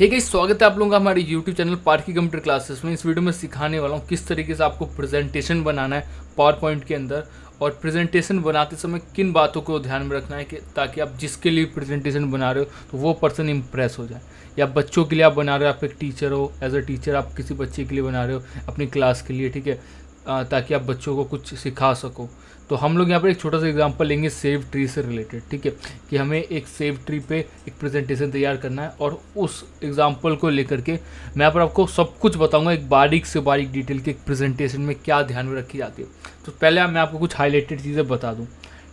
Hey guys, स्वागत है आप लोगों का हमारे YouTube चैनल पार्की कंप्यूटर क्लासेस में। इस वीडियो में सिखाने वाला हूँ किस तरीके से आपको प्रेजेंटेशन बनाना है पावर पॉइंट के अंदर, और प्रेजेंटेशन बनाते समय किन बातों को ध्यान में रखना है कि ताकि आप जिसके लिए प्रेजेंटेशन बना रहे हो तो वो पर्सन इम्प्रेस हो जाए। या बच्चों के लिए आप बना रहे हो, आप एक टीचर हो, एज अ टीचर आप किसी बच्चे के लिए बना रहे हो अपनी क्लास के लिए, ठीक है, ताकि आप बच्चों को कुछ सिखा सको। तो हम लोग यहाँ पर एक छोटा सा एग्जांपल लेंगे सेव ट्री से रिलेटेड, ठीक है, कि हमें एक सेव ट्री पे एक प्रेजेंटेशन तैयार करना है, और उस एग्जांपल को लेकर के मैं यहाँ पर आपको सब कुछ बताऊंगा एक बारीक से बारीक डिटेल के एक प्रेजेंटेशन में क्या ध्यान में रखी जाती है। तो पहले मैं आपको कुछ हाईलाइटेड चीज़ें बता दूँ,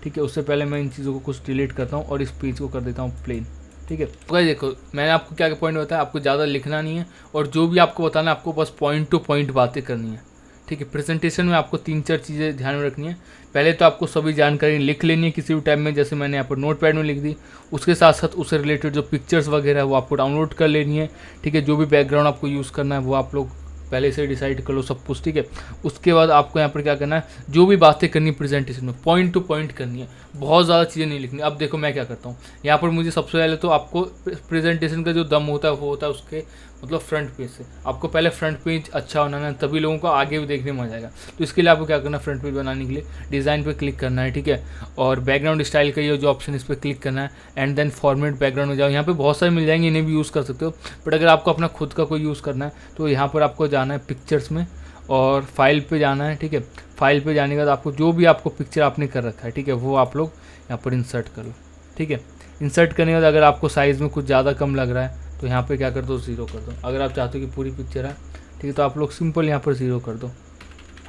ठीक है। उससे पहले मैं इन चीज़ों को कुछ डिलीट करता हूँ और इस पेज को कर देता हूँ प्लेन, ठीक है। तो गाइस देखो, मैंने आपको क्या क्या पॉइंट बताया, आपको ज़्यादा लिखना नहीं है, और जो भी आपको बताना है आपको बस पॉइंट टू पॉइंट बातें करनी है, ठीक है। प्रेजेंटेशन में आपको 3-4 चीज़ें ध्यान में रखनी है। पहले तो आपको सभी जानकारी लिख लेनी है किसी भी टाइम में, जैसे मैंने यहाँ पर नोटपैड में लिख दी। उसके साथ साथ उससे रिलेटेड जो पिक्चर्स वगैरह है वो आपको डाउनलोड कर लेनी है, ठीक है। जो भी बैकग्राउंड आपको यूज़ करना है वो आप लोग पहले से डिसाइड कर लो सब कुछ, ठीक है। उसके बाद आपको यहाँ पर क्या करना है, जो भी बातें करनी प्रेजेंटेशन में पॉइंट टू पॉइंट करनी है, बहुत ज़्यादा चीज़ें नहीं लिखनी। अब देखो मैं क्या करता हूँ, यहाँ पर मुझे सबसे पहले तो आपको प्रेजेंटेशन का जो दम होता है वो होता है उसके मतलब फ्रंट पेज से। आपको पहले फ्रंट पेज अच्छा बनाना है, तभी लोगों को आगे भी देखने में आ जाएगा। तो इसके लिए आपको क्या करना है, फ्रंट पेज बनाने के लिए डिज़ाइन पे क्लिक करना है, ठीक है, और बैकग्राउंड स्टाइल का ये जो ऑप्शन इस पर क्लिक करना है, एंड देन फॉर्मेट बैकग्राउंड में जाओ। यहाँ पे बहुत सारे मिल जाएंगे, इन्हें भी यूज़ कर सकते हो, बट अगर आपको अपना खुद का कोई यूज़ करना है तो यहाँ पर आपको जाना है पिक्चर्स में और फाइल पे जाना है, ठीक है। फाइल पे जाने के बाद आपको जो भी आपको पिक्चर आपने कर रखा है, ठीक है, वो आप लोग यहाँ पर इंसर्ट करो, ठीक है। इंसर्ट करने के बाद अगर आपको साइज़ में कुछ ज़्यादा कम लग रहा है तो यहाँ पे क्या कर दो, ज़ीरो कर दो। अगर आप चाहते हो कि पूरी पिक्चर है, ठीक है, तो आप लोग सिंपल यहाँ पर ज़ीरो कर दो,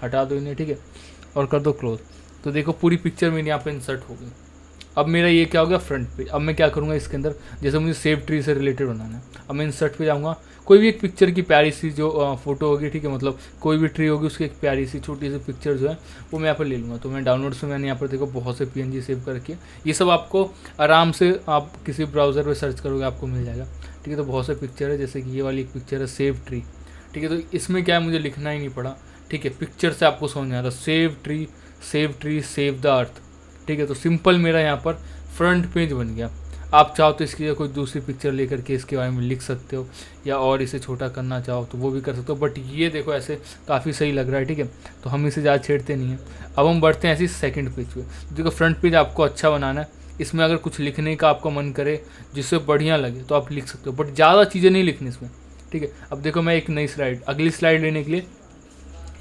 हटा दो इन्हें, ठीक है, और कर दो क्लोज। तो देखो पूरी पिक्चर मेरी यहाँ पे इंसर्ट हो गई। अब मेरा ये क्या हो गया, फ्रंट पेज। अब मैं क्या करूँगा इसके अंदर, जैसे मुझे सेव ट्री से रिलेटेड बनाना है, अब मैं इंसर्ट पे जाऊँगा, कोई भी एक पिक्चर की प्यारी सी जो फोटो होगी, ठीक है, मतलब कोई भी ट्री होगी उसकी एक प्यारी सी छोटी सी पिक्चर जो है वो मैं यहाँ पर ले लूँगा। तो मैं डाउनलोड्स में मैंने यहाँ पर देखो बहुत से PNG सेव कर रखी है। ये सब आपको आराम से आप किसी ब्राउज़र पर सर्च करोगे आपको मिल जाएगा, ठीक है। तो बहुत से पिक्चर है, जैसे कि ये वाली एक पिक्चर है सेव ट्री, ठीक है। तो इसमें क्या है, मुझे लिखना ही नहीं पड़ा, ठीक है, पिक्चर से आपको समझ में आ रहा, save tree save the earth, ठीक है। तो सिंपल मेरा यहाँ पर फ्रंट पेज बन गया। आप चाहो तो इसकी कोई दूसरी पिक्चर लेकर के इसके बारे में लिख सकते हो, या और इसे छोटा करना चाहो तो वो भी कर सकते हो, बट ये देखो ऐसे काफ़ी सही लग रहा है, ठीक है। तो हम इसे ज़्यादा छेड़ते नहीं हैं। अब हम बढ़ते हैं ऐसे सेकंड पेज पे। देखो फ्रंट पेज आपको अच्छा बनाना है, इसमें अगर कुछ लिखने का आपका मन करे जिससे बढ़िया लगे तो आप लिख सकते हो, बट ज़्यादा चीज़ें नहीं लिखनी इसमें, ठीक है। अब देखो मैं एक नई स्लाइड, अगली स्लाइड लेने के लिए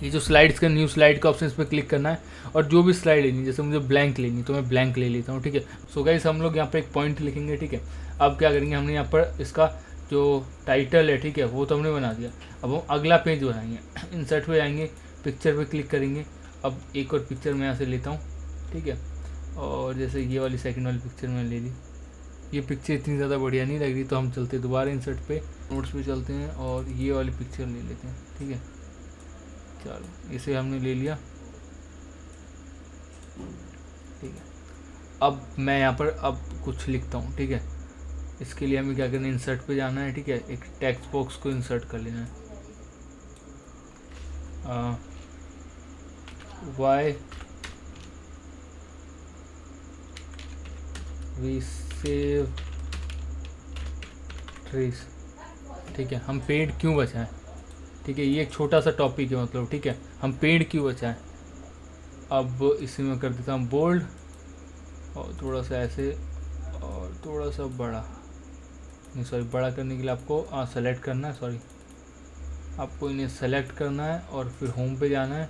ये जो स्लाइड्स का न्यू स्लाइड का ऑप्शन इस पर क्लिक करना है, और जो भी स्लाइड लेनी, जैसे मुझे ब्लैंक लेनी तो मैं ब्लैंक ले लेता हूँ, ठीक है। सो गाइस हम लोग यहाँ पर एक पॉइंट लिखेंगे, ठीक है। अब क्या करेंगे, हमने यहाँ पर इसका जो टाइटल है, ठीक है, वो तो हमने बना दिया। अब हम अगला पेज बनाएंगे, इंसर्ट पे जाएंगे, पिक्चर पे क्लिक करेंगे। अब एक और पिक्चर मैं यहाँ से लेता हूँ, ठीक है, और जैसे ये वाली सेकंड वाली पिक्चर मैंने ले ली। ये पिक्चर इतनी ज़्यादा बढ़िया नहीं लग रही, तो हम चलते दोबारा इंसर्ट पे, नोट्स पे चलते हैं और ये वाली पिक्चर ले लेते हैं, ठीक है। चलो इसे हमने ले लिया, ठीक है। अब मैं यहाँ पर अब कुछ लिखता हूँ, ठीक है। इसके लिए हमें क्या करना है, इंसर्ट पे जाना है, ठीक है, एक टेक्स्ट बॉक्स को इंसर्ट कर लेना है। वाई वी सेव ट्रीज, ठीक है, हम पेड़ क्यों बचाएं, ठीक है, ये एक छोटा सा टॉपिक है, मतलब, ठीक है, हम पेड़ क्यों बचाएं। अब इसी में कर देता हूँ बोल्ड, और थोड़ा सा ऐसे, और थोड़ा सा बड़ा, नहीं सॉरी, बड़ा करने के लिए आपको सेलेक्ट करना है, सॉरी, आपको इन्हें सेलेक्ट करना है और फिर होम पे जाना है,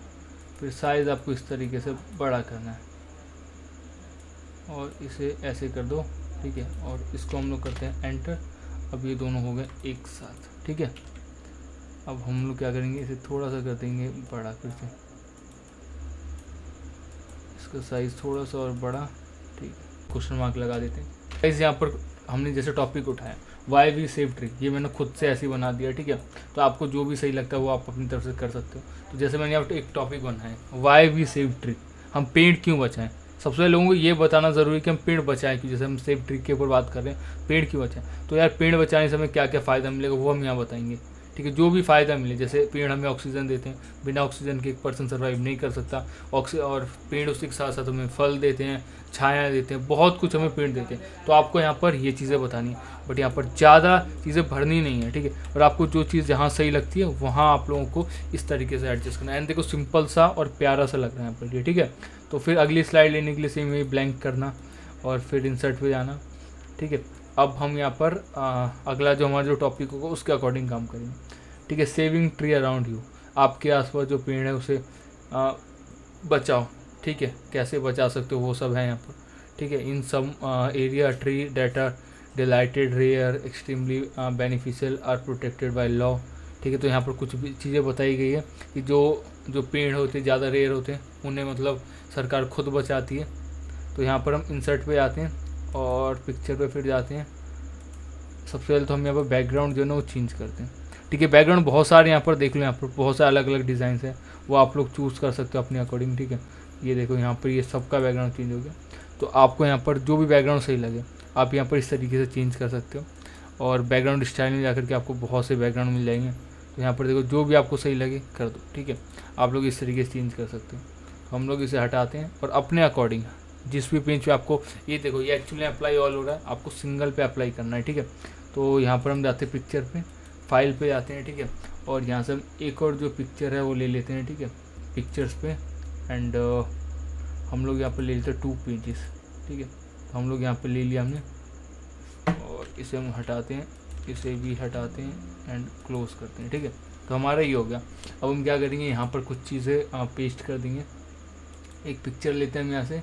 फिर साइज़ आपको इस तरीके से बड़ा करना है, और इसे ऐसे कर दो, ठीक है, और इसको हम लोग करते हैं एंटर। अब ये दोनों हो गए एक साथ, ठीक है। अब हम लोग क्या करेंगे, इसे थोड़ा सा कर देंगे बड़ा फिर से, इसका साइज़ थोड़ा सा और बड़ा, ठीक है, क्वेश्चन मार्क लगा देते हैं। गाइस यहाँ पर हमने जैसे टॉपिक उठाया वाई वी सेव ट्री, ये मैंने खुद से ऐसे ही बना दिया, ठीक है। तो आपको जो भी सही लगता है वो आप अपनी तरफ से कर सकते हो। तो जैसे मैंने यहाँ पर एक टॉपिक बनाया है वाई वी सेव ट्री, हम पेड़ क्यों बचाएं। सबसे पहले लोगों को ये बताना ज़रूरी है कि हम पेड़ बचाएं क्यों, जैसे हम सेव ट्री के ऊपर बात कर रहे हैं, पेड़ क्यों बचाएं। तो यार पेड़ बचाने से हमें क्या क्या फ़ायदा मिलेगा वो हम यहाँ बताएंगे, ठीक है, जो भी फ़ायदा मिले, जैसे पेड़ हमें ऑक्सीजन देते हैं, बिना ऑक्सीजन के एक पर्सन सर्वाइव नहीं कर सकता। और पेड़ उसी के साथ साथ हमें फल देते हैं, छाया देते हैं, बहुत कुछ हमें पेड़ देते हैं। तो आपको यहाँ पर ये चीज़ें बतानी है, बट यहाँ पर ज़्यादा चीज़ें भरनी नहीं है, ठीक है। और आपको जो चीज़ जहाँ सही लगती है वहाँ आप लोगों को इस तरीके से एडजस्ट करना है। एंड देखो सिंपल सा और प्यारा सा लग रहा है यहाँ पर ये, ठीक है। तो फिर अगली स्लाइड लेने के लिए सेम वही ब्लैंक करना और फिर इंसर्ट पे जाना, ठीक है। अब हम यहाँ पर अगला जो हमारा जो टॉपिक होगा उसके अकॉर्डिंग काम करेंगे, ठीक है। सेविंग ट्री अराउंड यू, आपके आसपास जो पेड़ है उसे बचाओ, ठीक है। कैसे बचा सकते हो वो सब है यहाँ पर, ठीक है। In some area tree that are delighted rare extremely beneficial are protected by law, ठीक है। तो यहाँ पर कुछ भी चीज़ें बताई गई है कि जो पेड़ होते हैं ज़्यादा रेयर होते हैं उन्हें मतलब सरकार खुद बचाती है। तो यहाँ पर हम इंसर्ट पे आते हैं और पिक्चर पे फिर जाते हैं। सबसे पहले तो हम यहाँ पर बैकग्राउंड जो है ना वो चेंज करते हैं, ठीक है। बैकग्राउंड बहुत सारे यहाँ पर देख लो, यहाँ पर बहुत सारे अलग अलग डिज़ाइन है, वो आप लोग चूज़ कर सकते हो अपने अकॉर्डिंग, ठीक है। ये देखो यहाँ पर ये सबका बैकग्राउंड चेंज हो गया। तो आपको यहाँ पर जो भी बैकग्राउंड सही लगे आप यहाँ पर इस तरीके से चेंज कर सकते हो। और बैकग्राउंड स्टाइल में जाकर के आपको बहुत से बैकग्राउंड मिल जाएंगे। तो यहाँ पर देखो जो भी आपको सही लगे कर दो, ठीक है। आप लोग इस तरीके से चेंज कर सकते हो। तो हम लोग इसे हटाते हैं और अपने अकॉर्डिंग जिस भी पेज पे आपको, ये देखो ये एक्चुअली अप्लाई ऑल हो रहा है, आपको सिंगल पे अप्लाई करना है, ठीक है। तो यहाँ पर हम जाते हैं पिक्चर पे, फाइल पे जाते हैं, ठीक है। और यहाँ से हम एक और जो पिक्चर है वो ले लेते हैं, ठीक है, पिक्चर्स पे। एंड हम लोग यहाँ पर ले लेते हैं 2 पेजेस, ठीक है। तो हम लोग यहाँ पर ले लिया हमने और इसे हम हटाते हैं, इसे भी हटाते हैं एंड क्लोज करते हैं, ठीक है। तो हमारा ये हो गया। अब हम क्या करेंगे, यहाँ पर कुछ चीज़ें पेस्ट कर देंगे। एक पिक्चर लेते हैं हम यहाँ से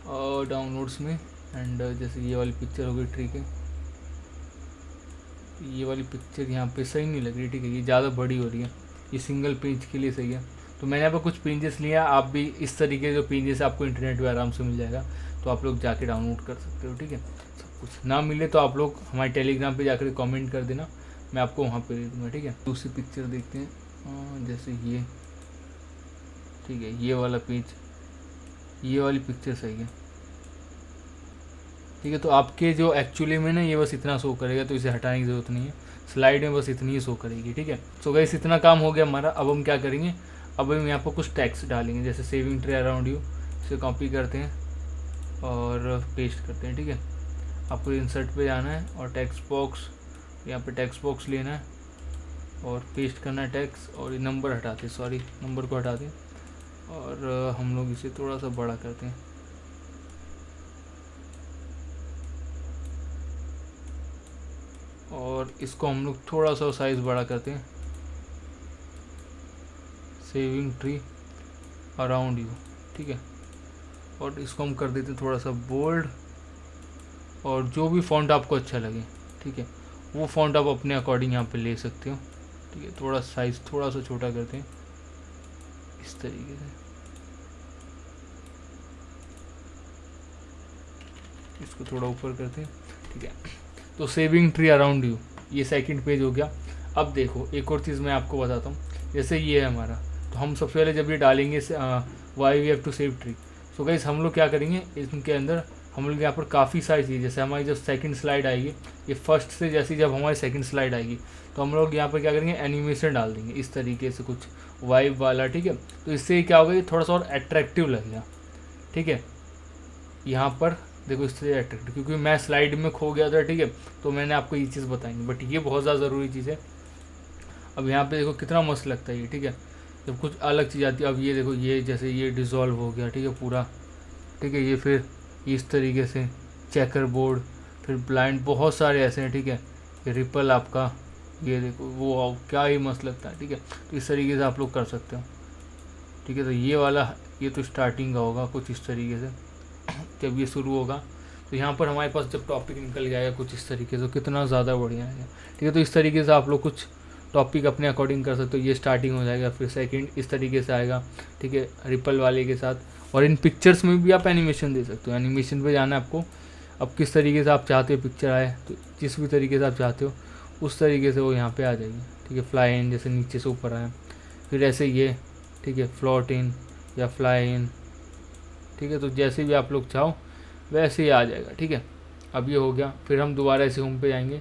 और डाउनलोड्स में, एंड जैसे ये वाली पिक्चर हो गई, ठीक है। ये वाली पिक्चर यहाँ पे सही नहीं लग रही, ठीक है, ये ज़्यादा बड़ी हो रही है, ये सिंगल पेज के लिए सही है। तो मैंने यहाँ पर कुछ पेजेस लिया, आप भी इस तरीके जो पेजेस आपको इंटरनेट पे आराम से मिल जाएगा, तो आप लोग जाके डाउनलोड कर सकते हो, ठीक है। सब कुछ ना मिले तो आप लोग हमारे टेलीग्राम पे जाकर कमेंट कर देना, मैं आपको वहाँ पे दे दूँगा, ठीक है। दूसरी पिक्चर देखते हैं, जैसे ये, ठीक है, ये वाला पेज, ये वाली पिक्चर सही है, ठीक है। तो आपके जो एक्चुअली में ना ये बस इतना शो करेगा, तो इसे हटाने की ज़रूरत नहीं है, स्लाइड में बस इतनी ही शो करेगी, ठीक है। सो गाइस इतना काम हो गया हमारा। अब हम क्या करेंगे, अब हम यहाँ पर कुछ टेक्स्ट डालेंगे, जैसे सेविंग ट्री अराउंड यू, इसे कॉपी करते हैं और पेस्ट करते हैं, ठीक है। आपको इंसर्ट पे जाना है और टेक्स्ट बॉक्स, यहाँ पे टेक्स्ट बॉक्स लेना है और पेस्ट करना है टेक्स्ट, और ये नंबर हटाते, सॉरी नंबर को हटाते और हम लोग इसे थोड़ा सा बड़ा करते हैं, और इसको हम लोग थोड़ा सा साइज़ बड़ा करते हैं, सेविंग ट्री अराउंड यू, ठीक है। और इसको हम कर देते हैं थोड़ा सा बोल्ड, और जो भी फ़ॉन्ट आपको अच्छा लगे, ठीक है, वो फ़ॉन्ट आप अपने अकॉर्डिंग यहाँ पे ले सकते हो, ठीक है। थोड़ा साइज़ थोड़ा सा छोटा करते हैं इस तरीके से, इसको थोड़ा ऊपर करते हैं, ठीक है। तो सेविंग ट्री अराउंड यू, ये सेकंड पेज हो गया। अब देखो एक और चीज़ मैं आपको बताता हूँ, जैसे ये है हमारा, तो हम सबसे पहले जब ये डालेंगे why we have to save tree, so guys हम लोग क्या करेंगे, इनके अंदर हम लोग यहाँ पर काफ़ी सारी चीज़, जैसे हमारी जब सेकंड स्लाइड आएगी, ये फर्स्ट से जैसी जब हमारी सेकंड स्लाइड आएगी, तो हम लोग यहाँ पर क्या करेंगे, एनिमेशन डाल देंगे इस तरीके से कुछ वाइब वाला, ठीक है। तो इससे क्या होगा, ये थोड़ा सा और अट्रैक्टिव लगेगा, ठीक है। यहाँ पर देखो इससे अट्रैक्टिव, क्योंकि मैं स्लाइड में खो गया था, ठीक है, तो मैंने आपको ये चीज़ बताएंगे, बट ये बहुत ज़्यादा ज़रूरी चीज़ है। अब यहाँ पे देखो कितना मस्त लगता है ये, ठीक है, जब कुछ अलग चीज़ आती है। अब ये देखो, ये जैसे ये डिज़ोल्व हो गया, ठीक है, पूरा, ठीक है। ये फिर इस तरीके से चेकर बोर्ड, फिर ब्लाइंड, बहुत सारे ऐसे हैं, ठीक है। ये रिपल आपका, ये देखो वो क्या ही मस्त लगता है, ठीक है। तो इस तरीके से आप लोग कर सकते हो, ठीक है। तो ये वाला, ये तो स्टार्टिंग का होगा कुछ इस तरीके से, जब ये शुरू होगा तो यहाँ पर हमारे पास जब टॉपिक निकल जाएगा कुछ इस तरीके से, तो कितना ज़्यादा बढ़िया है, ठीक है। तो इस तरीके से आप लोग कुछ टॉपिक अपने अकॉर्डिंग कर सकते हो। ये स्टार्टिंग हो जाएगा, फिर सेकंड इस तरीके से आएगा, ठीक है, रिपल वाले के साथ। और इन पिक्चर्स में भी आप एनिमेशन दे सकते हो, एनिमेशन पे जाना है आपको। अब किस तरीके से आप चाहते हो पिक्चर आए, तो जिस भी तरीके से आप चाहते हो उस तरीके से वो यहाँ पे आ जाएगी, ठीक है। फ्लाई इन, जैसे नीचे से ऊपर आए, फिर ऐसे ये, ठीक है, फ्लोट इन या फ्लाई इन, ठीक है। तो जैसे भी आप लोग चाहो वैसे ही आ जाएगा, ठीक है। अब ये हो गया, फिर हम दोबारा ऐसे होम पे जाएंगे,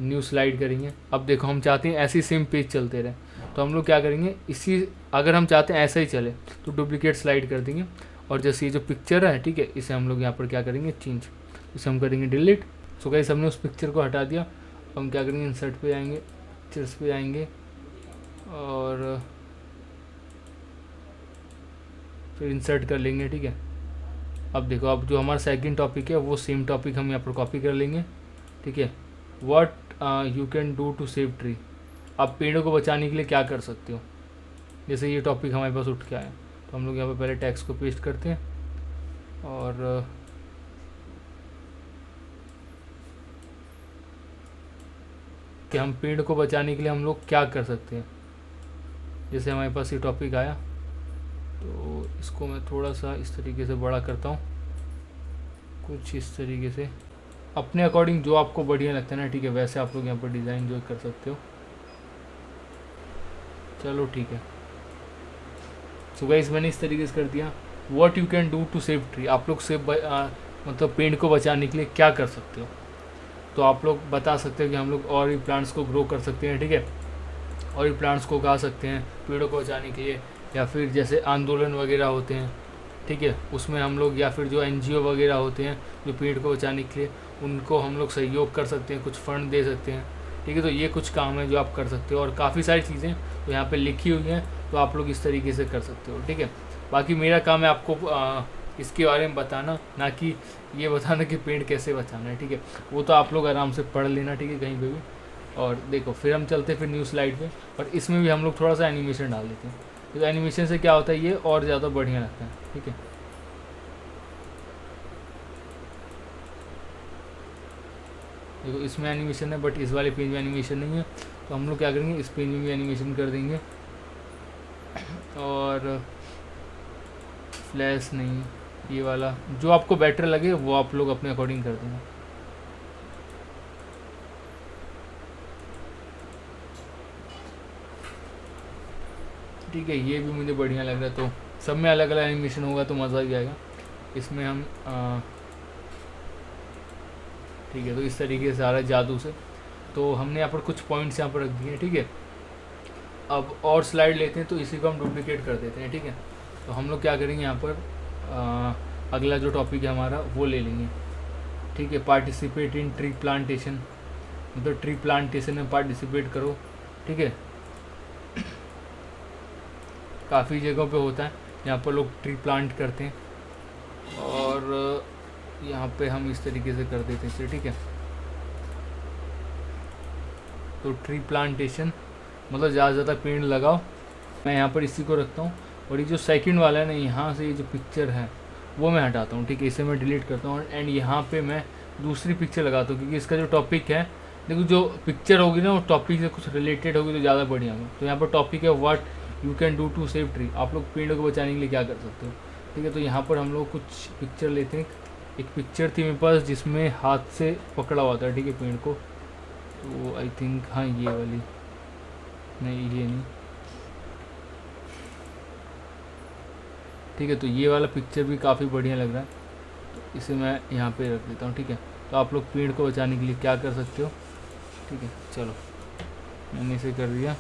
न्यू स्लाइड करेंगे। अब देखो हम चाहते हैं ऐसे ही सेम पेज चलते रहे, तो हम लोग क्या करेंगे, इसी अगर हम चाहते हैं ऐसा ही चले तो डुप्लीकेट स्लाइड कर देंगे, और जैसे ये जो पिक्चर है, ठीक है, इसे हम लोग यहाँ पर क्या करेंगे, चेंज, इसे हम करेंगे डिलीट। सो गाइस हमने उस पिक्चर को हटा दिया। अब हम क्या करेंगे, इंसर्ट पे आएंगे, पिक्चर्स पे आएंगे, और फिर इंसर्ट कर लेंगे, ठीक है। अब देखो, अब जो हमारा सेकंड टॉपिक है वो सेम टॉपिक हम यहाँ पर कॉपी कर लेंगे, ठीक है। What you can do to save tree, आप पेड़ों को बचाने के लिए क्या कर सकते हो। जैसे ये टॉपिक हमारे पास उठ के आया, तो हम लोग यहाँ पर पहले टेक्स्ट को पेस्ट करते हैं, और कि हम पेड़ को बचाने के लिए हम लोग क्या कर सकते हैं। जैसे हमारे पास ये टॉपिक आया, तो इसको मैं थोड़ा सा इस तरीके से बड़ा करता हूँ, कुछ इस तरीके से, अपने अकॉर्डिंग जो आपको बढ़िया लगता है ना, ठीक है, वैसे आप लोग यहाँ पर डिज़ाइन जो कर सकते हो। चलो ठीक है। सो गाइस मैंने इस तरीके से कर दिया। What you can do to save tree, आप लोग मतलब पेड़ को बचाने के लिए क्या कर सकते हो। तो आप लोग बता सकते हो कि हम लोग और भी प्लांट्स को ग्रो कर सकते हैं, ठीक है, और भी प्लांट्स को उगा सकते हैं पेड़ों को बचाने के लिए, या फिर जैसे आंदोलन वगैरह होते हैं, ठीक है, उसमें हम लोग, या फिर जो एनजीओ वगैरह होते हैं जो पेड़ को बचाने के लिए, उनको हम लोग सहयोग कर सकते हैं, कुछ फंड दे सकते हैं, ठीक है। तो ये कुछ काम है जो आप कर सकते हो, और काफ़ी सारी चीज़ें तो यहाँ पे लिखी हुई हैं, तो आप लोग इस तरीके से कर सकते हो, ठीक है। बाकी मेरा काम है आपको इसके बारे में बताना, ना कि ये बताना कि पेड़ कैसे बचाना है, ठीक है। वो तो आप लोग आराम से पढ़ लेना, ठीक है, कहीं पे भी। और देखो फिर हम चलते हैं फिर न्यू स्लाइड पे, और इसमें भी हम लोग थोड़ा सा एनिमेशन डाल देते हैं। तो एनिमेशन से क्या होता है, ये और ज़्यादा बढ़िया लगता है, ठीक है। देखो इसमें एनिमेशन है, बट इस वाले पेज में एनिमेशन नहीं है, तो हम लोग क्या करेंगे, इस पेज में भी एनिमेशन कर देंगे, और फ्लैश नहीं, ये वाला जो आपको बेटर लगे वो आप लोग अपने अकॉर्डिंग कर देंगे। ठीक है, ये भी मुझे बढ़िया लग रहा है। तो सब में अलग अलग एनिमेशन होगा तो मज़ा भी आएगा। इसमें हम ठीक है, तो इस तरीके से आ रहा है जादू से। तो हमने यहाँ पर कुछ पॉइंट्स यहाँ पर रख दिए हैं, ठीक है। अब और स्लाइड लेते हैं, तो इसी को हम डुप्लीकेट कर देते हैं, ठीक है। तो हम लोग क्या करेंगे, यहाँ पर अगला जो टॉपिक है हमारा वो ले लेंगे, ठीक है। पार्टिसिपेट इन ट्री प्लांटेशन, मतलब ट्री प्लांटेशन में पार्टिसिपेट करो, ठीक है। काफ़ी जगहों पे होता है यहाँ पर लोग ट्री प्लांट करते हैं, और यहाँ पे हम इस तरीके से कर देते हैं इसे, ठीक है। तो ट्री प्लांटेशन मतलब ज़्यादा से ज़्यादा पेड़ लगाओ। मैं यहाँ पर इसी को रखता हूँ, और ये जो सेकंड वाला है ना, यहाँ से ये जो पिक्चर है वो मैं हटाता हूँ, ठीक है। इसे मैं डिलीट करता हूँ, एंड यहाँ पे मैं दूसरी पिक्चर लगाता हूँ, क्योंकि इसका जो टॉपिक है, देखो जो पिक्चर होगी ना वो टॉपिक से कुछ रिलेटेड होगी तो ज़्यादा बढ़िया होगा। तो यहाँ पर टॉपिक है what you can do to save tree, आप लोग पेड़ों को बचाने के लिए क्या कर सकते हो, ठीक है। तो यहाँ पर हम लोग कुछ पिक्चर लेते हैं। एक पिक्चर थी मेरे पास जिसमें हाथ से पकड़ा हुआ था, ठीक है, पेड़ को। तो आई थिंक हाँ ये वाली, नहीं ये नहीं, ठीक है। तो ये वाला पिक्चर भी काफ़ी बढ़िया लग रहा है, तो इसे मैं यहाँ पे रख देता हूँ, ठीक है। तो आप लोग पेड़ को बचाने के लिए क्या कर सकते हो, ठीक है। चलो मैंने इसे कर दिया।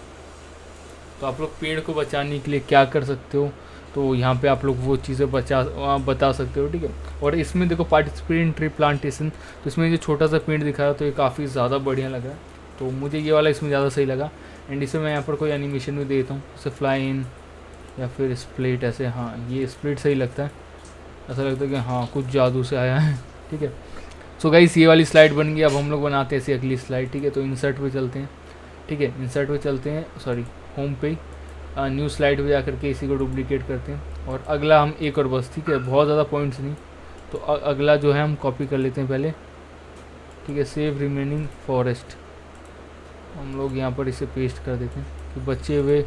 तो आप लोग पेड़ को बचाने के लिए क्या कर सकते हो, तो यहाँ पे आप लोग वो चीज़ें बता सकते हो, ठीक है। और इसमें देखो पार्टिसिपेट इन ट्री प्लांटेशन, तो इसमें जो छोटा सा पेड़ दिखाया तो ये काफ़ी ज़्यादा बढ़िया लगा, तो मुझे ये वाला इसमें ज़्यादा सही लगा। एंड इसे मैं यहाँ पर कोई एनिमेशन भी देता हूँ, जैसे फ्लाई इन या फिर स्प्लिट, ऐसे। हाँ ये स्प्लिट सही लगता है, ऐसा लगता है कि हाँ कुछ जादू से आया है, ठीक है। सो गाइस ये वाली स्लाइड बन गई। अब हम लोग बनाते हैं ऐसी अगली स्लाइड, ठीक है। तो इंसर्ट पे चलते हैं, ठीक है, इंसर्ट पे चलते हैं, सॉरी होम पे, न्यू स्लाइड पे जा करके इसी को डुप्लीकेट करते हैं, और अगला हम एक और बस, ठीक है, बहुत ज़्यादा पॉइंट्स नहीं। तो अगला जो है हम कॉपी कर लेते हैं पहले, ठीक है। सेव रिमेनिंग फॉरेस्ट, हम लोग यहाँ पर इसे पेस्ट कर देते हैं कि बचे हुए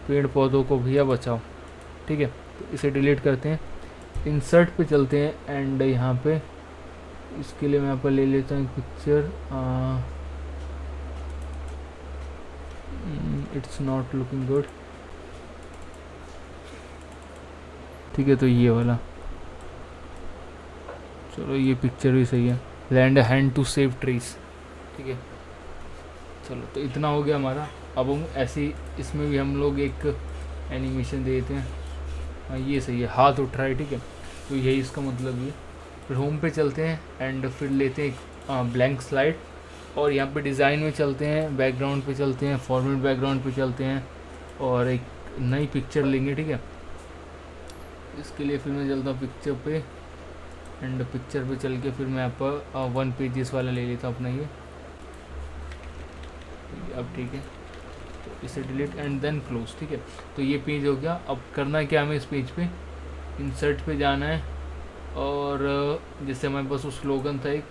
पेड़ पौधों को भैया बचाओ, ठीक है। तो इसे डिलीट करते हैं, इंसर्ट पे चलते हैं, एंड यहाँ पे इसके लिए मैं यहाँ पर ले लेता हूँ picture. It's not looking good, ठीक है। तो ये वाला, चलो ये पिक्चर भी सही है, lend hand to save trees, ठीक है। चलो तो इतना हो गया हमारा। अब हम ऐसे इसमें भी हम लोग एक एनिमेशन दे देते हैं। हाँ ये सही है, हाथ उठ रहा है, ठीक है, तो यही इसका मतलब ये। फिर होम पे चलते हैं एंड फिर लेते हैं एक ब्लैंक स्लाइड और यहाँ पे डिज़ाइन में चलते हैं, बैकग्राउंड पे चलते हैं, फॉर्मेट बैकग्राउंड पे चलते हैं और एक नई पिक्चर लेंगे, ठीक है। इसके लिए फिर मैं चलता हूँ पिक्चर पे एंड पिक्चर पे चल के फिर मैं यहाँ पर 1 पेजेस वाला ले लेता हूँ अपना ये। अब ठीक है, तो इसे डिलीट एंड देन क्लोज, ठीक है। तो ये पेज हो गया। अब करना क्या हमें इस पेज पे, इंसर्ट पे जाना है और जैसे हमारे पास वो स्लोगन था एक,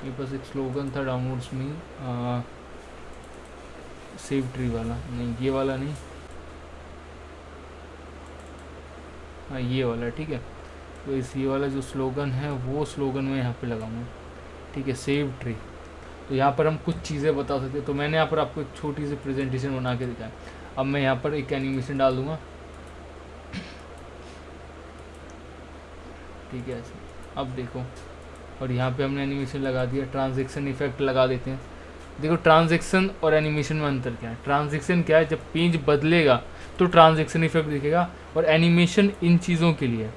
मेरे पास एक स्लोगन था डाउनलोड्स में सेव ट्री वाला, नहीं ये वाला नहीं, हाँ ये वाला, ठीक है। तो इस ये वाला जो स्लोगन है वो स्लोगन मैं यहाँ पे लगाऊंगा, ठीक है, सेव ट्री। तो यहाँ पर हम कुछ चीज़ें बता सकते हैं। तो मैंने यहाँ पर आपको एक छोटी सी प्रेजेंटेशन बना के दिखाया। अब मैं यहाँ पर एक एनिमेशन डाल दूँगा, ठीक है ऐसे। अब देखो, और यहाँ पे हमने एनिमेशन लगा दिया, ट्रांजैक्शन इफेक्ट लगा देते हैं। देखो ट्रांजैक्शन और एनिमेशन में अंतर क्या है। ट्रांजैक्शन क्या है, जब पेज बदलेगा तो ट्रांजैक्शन इफेक्ट दिखेगा, और एनिमेशन इन चीज़ों के लिए,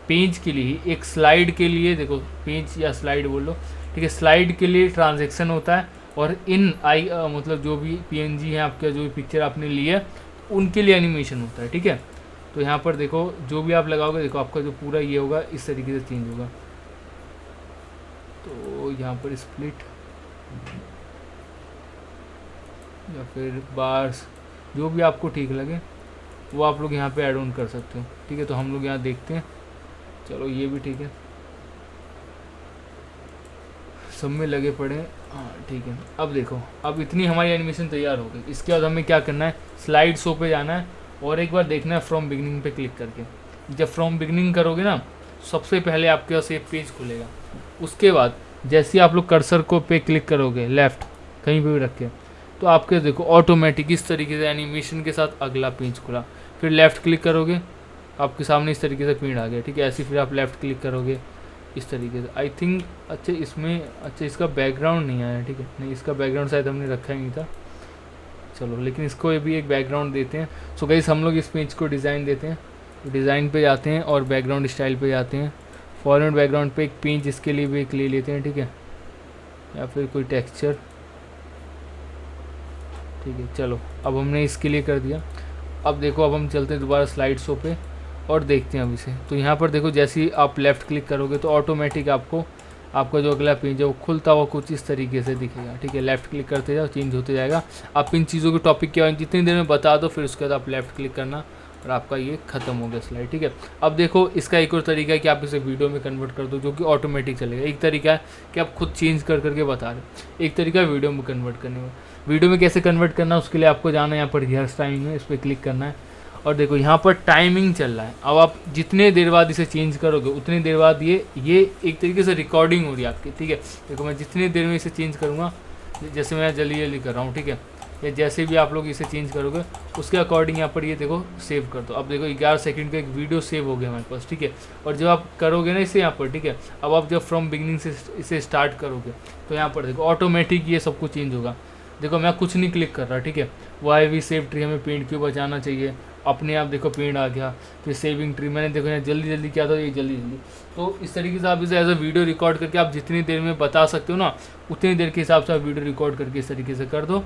पेज के लिए ही, एक स्लाइड के लिए, देखो पेज या स्लाइड बोल लो, ठीक है, स्लाइड के लिए ट्रांजैक्शन होता है, और इन मतलब जो भी PNG है आपका, जो भी पिक्चर आपने ली है उनके लिए एनिमेशन होता है, ठीक है। तो यहाँ पर देखो जो भी आप लगाओगे, देखो आपका जो पूरा ये होगा इस तरीके से चेंज होगा। तो यहाँ पर स्प्लिट या फिर बार्स, जो भी आपको ठीक लगे वो आप लोग यहाँ पे ऐड ऑन कर सकते हो, ठीक है। तो हम लोग यहाँ देखते हैं, चलो ये भी ठीक है, सब में लगे पड़े हैं, हाँ ठीक है। अब देखो, अब इतनी हमारी एनिमेशन तैयार हो गई। इसके बाद हमें क्या करना है, स्लाइड शो पे जाना है और एक बार देखना है फ्रॉम बिगनिंग पे क्लिक करके। जब फ्रॉम बिगनिंग करोगे ना, सबसे पहले आपके पास एक पेज खुलेगा। उसके बाद जैसे आप लोग कर्सर को पे क्लिक करोगे लेफ़्ट कहीं पे भी रख के, तो आपके देखो ऑटोमेटिक इस तरीके से एनिमेशन के साथ अगला पेज खुला। फिर लेफ़्ट क्लिक करोगे, आपके सामने इस तरीके से पेज आ गया, ठीक है। ऐसे फिर आप लेफ़्ट क्लिक करोगे इस तरीके से। आई थिंक अच्छा इसमें, अच्छा इसका बैकग्राउंड नहीं आया, ठीक है, नहीं इसका बैकग्राउंड शायद हमने रखा ही नहीं था, चलो लेकिन इसको ये भी एक बैकग्राउंड देते हैं। सो गाइस हम लोग इस पेज को डिज़ाइन देते हैं, डिज़ाइन पे जाते हैं और बैकग्राउंड स्टाइल पे जाते हैं। फॉरवर्ड बैकग्राउंड पे एक पेज इसके लिए भी एक ले लेते हैं, ठीक है, या फिर कोई टेक्सचर, ठीक है। चलो अब हमने इसके लिए कर दिया। अब देखो, अब हम चलते हैं दोबारा स्लाइड शो पे और देखते हैं अब इसे। तो यहाँ पर देखो जैसे ही आप लेफ़्ट क्लिक करोगे तो ऑटोमेटिक आपको आपका जो अगला पेज है वो खुलता हुआ कुछ इस तरीके से दिखेगा, ठीक है। लेफ़्ट क्लिक करते जाओ, चेंज होते जाएगा। आप इन चीज़ों के टॉपिक के बारे में जितनी देर में बता दो, फिर उसके बाद आप लेफ़्ट क्लिक करना और आपका ये ख़त्म हो गया स्लाइड, ठीक है। अब देखो इसका एक और तरीका है कि आप इसे वीडियो में कन्वर्ट कर दो, जो कि ऑटोमेटिक चलेगा। एक तरीका है कि आप खुद चेंज कर करके बता रहे हो, एक तरीका है वीडियो में कन्वर्ट करने में। वीडियो में कैसे कन्वर्ट करना है उसके लिए आपको जाना है यहाँ पर रिहर्स टाइमिंग में, इस पर क्लिक करना है और देखो यहाँ पर टाइमिंग चल रहा है। अब आप जितने देर बाद इसे चेंज करोगे उतनी देर बाद ये एक तरीके से रिकॉर्डिंग हो रही है आपकी, ठीक है। देखो मैं जितनी देर में इसे चेंज करूँगा, जैसे मैं जल्दी जल्दी कर रहा हूँ, ठीक है, या जैसे भी आप लोग इसे चेंज करोगे उसके अकॉर्डिंग यहाँ पर ये देखो सेव कर दो। अब देखो 11 सेकंड का एक वीडियो सेव हो गया हमारे पास, ठीक है। और जब आप करोगे ना इसे यहाँ पर, ठीक है, अब आप जब फ्रॉम बिगनिंग से इसे स्टार्ट करोगे तो यहाँ पर देखो ऑटोमेटिक ये सब कुछ चेंज होगा। देखो मैं कुछ नहीं क्लिक कर रहा, ठीक है। वाई वी सेव ट्री, हमें पेंट क्यों बचाना चाहिए, अपने आप देखो पेंट आ गया। फिर सेविंग ट्री, मैंने देखो यहाँ जल्दी जल्दी किया था, ये जल्दी जल्दी। तो इस तरीके से आप इसे एज अ वीडियो रिकॉर्ड करके आप जितनी देर में बता सकते हो ना, उतनी देर के हिसाब से आप वीडियो रिकॉर्ड करके इस तरीके से कर दो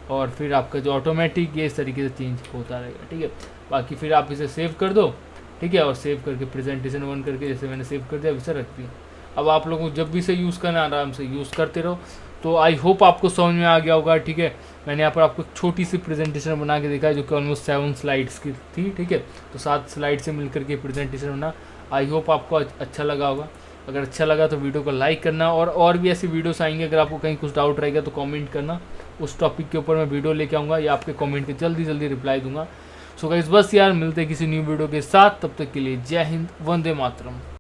और फिर आपका जो ऑटोमेटिक ये इस तरीके से चेंज होता रहेगा, ठीक है। बाकी फिर आप इसे सेव कर दो, ठीक है, और सेव करके प्रेजेंटेशन 1 करके जैसे मैंने सेव कर दिया वैसे रख दिया। अब आप लोगों को जब भी इसे यूज़ करना आराम से यूज़ करते रहो। तो आई होप आपको समझ में आ गया होगा, ठीक है। मैंने यहाँ पर आपको छोटी सी प्रेजेंटेशन बना के दिखाया जो कि ऑलमोस्ट 7 स्लाइड्स की थी, ठीक है। तो 7 स्लाइड से मिलकर के प्रेजेंटेशन बना। आई होप आपको अच्छा लगा होगा। अगर अच्छा लगा तो वीडियो को लाइक करना, और भी ऐसी वीडियोस आएंगे। अगर आपको कहीं कुछ डाउट रहेगा तो कमेंट करना, उस टॉपिक के ऊपर मैं वीडियो लेके आऊँगा या आपके कमेंट के जल्दी जल्दी रिप्लाई दूंगा। सो गाइस बस यार, मिलते हैं किसी न्यू वीडियो के साथ, तब तक के लिए जय हिंद, वंदे मातरम।